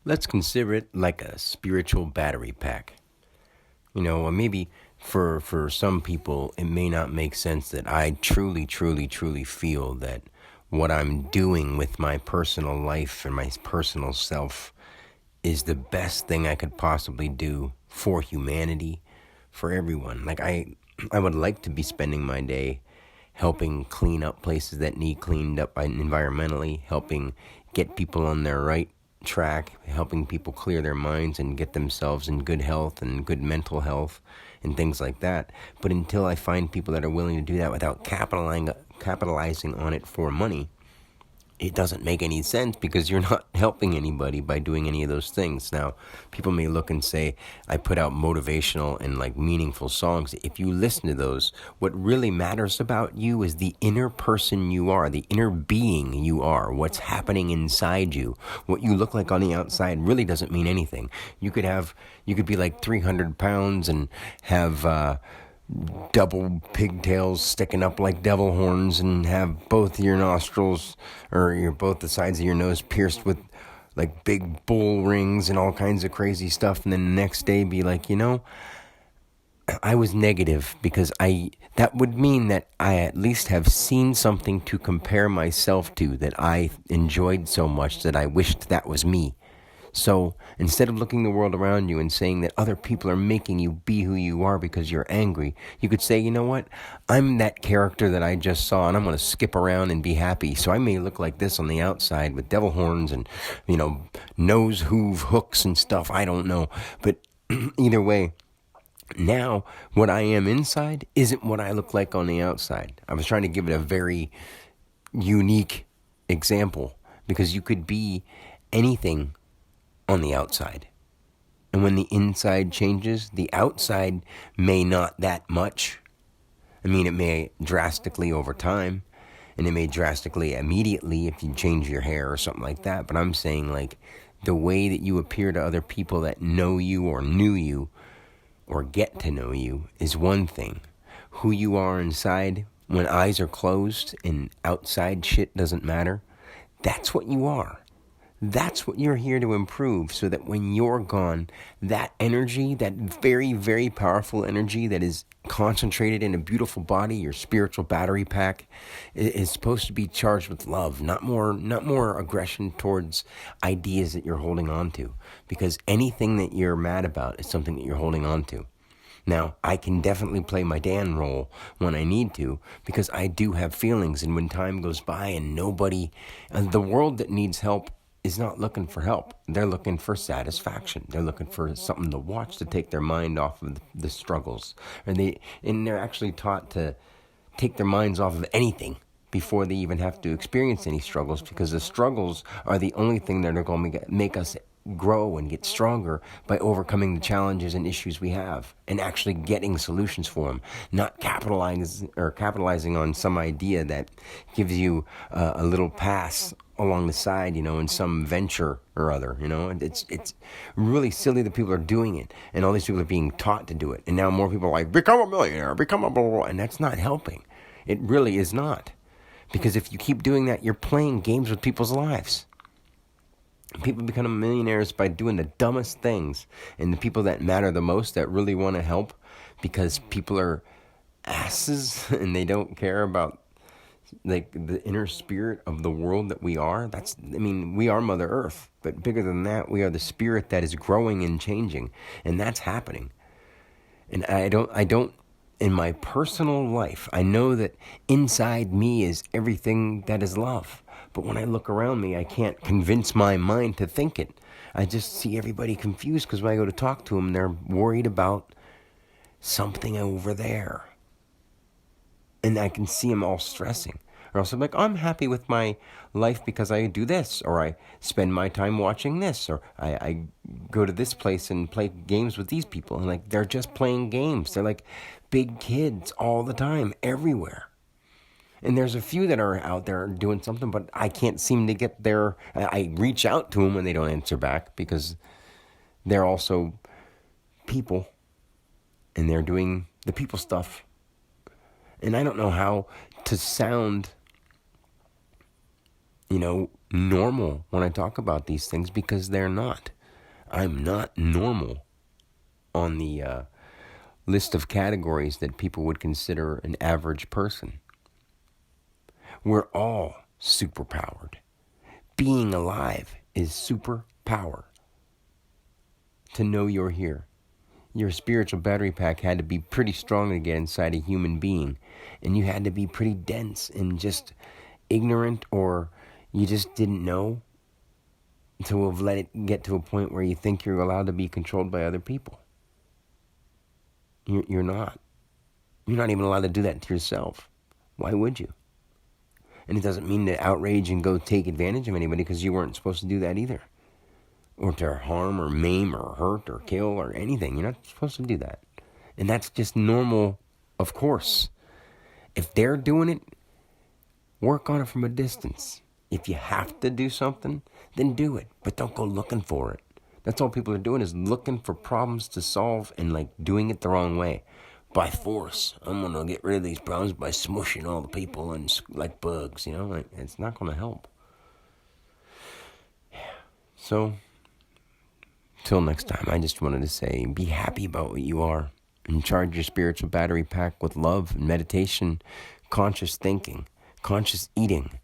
Let's consider it like a spiritual battery pack. Or maybe for some people, it may not make sense that I truly, truly, truly feel that what I'm doing with my personal life and my personal self is the best thing I could possibly do for humanity, for everyone. I would like to be spending my day helping clean up places that need cleaned up environmentally, helping get people on their right track, helping people clear their minds and get themselves in good health and good mental health and things like that. But until I find people that are willing to do that without capitalizing on it for money, it doesn't make any sense, because you're not helping anybody by doing any of those things. Now, people may look and say, I put out motivational and meaningful songs. If you listen to those, what really matters about you is the inner person you are, the inner being you are, what's happening inside you. What you look like on the outside really doesn't mean anything. You could be like 300 pounds and have double pigtails sticking up like devil horns, and have both your nostrils or both the sides of your nose pierced with like big bull rings and all kinds of crazy stuff, and then the next day be like, I was negative, because that would mean that I at least have seen something to compare myself to that I enjoyed so much that I wished that was me. So instead of looking the world around you and saying that other people are making you be who you are because you're angry, you could say, you know what, I'm that character that I just saw, and I'm going to skip around and be happy. So I may look like this on the outside with devil horns and, nose hooks and stuff. I don't know. But either way, now what I am inside isn't what I look like on the outside. I was trying to give it a very unique example, because you could be anything on the outside. And when the inside changes, the outside may not that much. It may drastically over time, and it may drastically immediately if you change your hair or something like that. But I'm saying, the way that you appear to other people that know you or knew you or get to know you is one thing. Who you are inside, when eyes are closed and outside shit doesn't matter, that's what you are. That's what you're here to improve, so that when you're gone, that energy, that very, very powerful energy that is concentrated in a beautiful body, your spiritual battery pack, is supposed to be charged with love, not more aggression towards ideas that you're holding on to. Because anything that you're mad about is something that you're holding on to. Now, I can definitely play my Dan role when I need to, because I do have feelings, and when time goes by and the world that needs help is not looking for help. They're looking for satisfaction. They're looking for something to watch to take their mind off of the struggles. And they're actually taught to take their minds off of anything before they even have to experience any struggles, because the struggles are the only thing that are going to make us grow and get stronger, by overcoming the challenges and issues we have and actually getting solutions for them, not capitalizing on some idea that gives you a little pass along the side, in some venture or other. It's really silly that people are doing it, and all these people are being taught to do it, and now more people are like, become a millionaire, become a blah, blah, blah, and that's not helping. It really is not, because if you keep doing that, you're playing games with people's lives. People become millionaires by doing the dumbest things, and the people that matter the most, that really want to help, because people are asses and they don't care about the inner spirit of the world that we are. We are Mother Earth, but bigger than that, we are the spirit that is growing and changing, and that's happening. And I don't, in my personal life, I know that inside me is everything that is love. But when I look around me, I can't convince my mind to think it. I just see everybody confused, because when I go to talk to them, they're worried about something over there. And I can see them all stressing. Or else I'm like, I'm happy with my life because I do this, or I spend my time watching this, or I go to this place and play games with these people. And they're just playing games. They're like big kids all the time, everywhere. And there's a few that are out there doing something, but I can't seem to get there. I reach out to them and they don't answer back, because they're also people and they're doing the people stuff. And I don't know how to sound, normal when I talk about these things, because they're not. I'm not normal on the list of categories that people would consider an average person. We're all superpowered. Being alive is superpower. To know you're here. Your spiritual battery pack had to be pretty strong to get inside a human being. And you had to be pretty dense and just ignorant, or you just didn't know, to have let it get to a point where you think you're allowed to be controlled by other people. You're not. You're not even allowed to do that to yourself. Why would you? And it doesn't mean to outrage and go take advantage of anybody, because you weren't supposed to do that either. Or to harm or maim or hurt or kill or anything. You're not supposed to do that. And that's just normal, of course. If they're doing it, work on it from a distance. If you have to do something, then do it. But don't go looking for it. That's all people are doing, is looking for problems to solve and like doing it the wrong way. By force. I'm going to get rid of these problems by smushing all the people and like bugs, you know? Like, it's not going to help. So, till next time, I just wanted to say, be happy about what you are. And charge your spiritual battery pack with love and meditation, conscious thinking, conscious eating.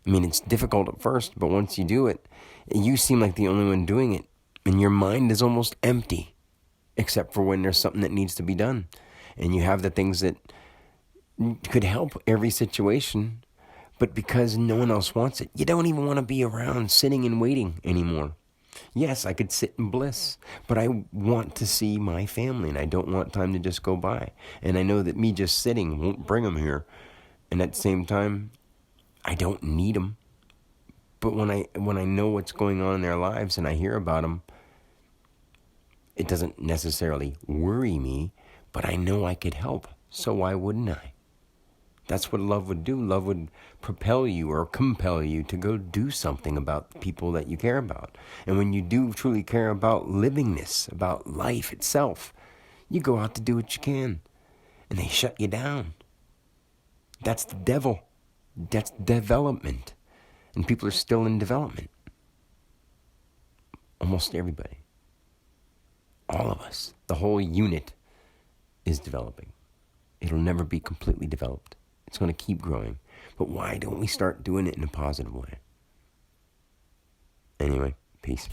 I mean, it's difficult at first, but once you do it, you seem like the only one doing it. And your mind is almost empty, except for when there's something that needs to be done. And you have the things that could help every situation, but because no one else wants it, you don't even want to be around sitting and waiting anymore. Yes, I could sit in bliss, but I want to see my family, and I don't want time to just go by. And I know that me just sitting won't bring them here. And at the same time, I don't need them. But when I know what's going on in their lives and I hear about them, it doesn't necessarily worry me, but I know I could help. So why wouldn't I? That's what love would do. Love would propel you or compel you to go do something about the people that you care about. And when you do truly care about livingness, about life itself, you go out to do what you can. And they shut you down. That's the devil. That's development. And people are still in development. Almost everybody. All of us. The whole unit is developing. It'll never be completely developed. It's going to keep growing. But why don't we start doing it in a positive way? Anyway, peace.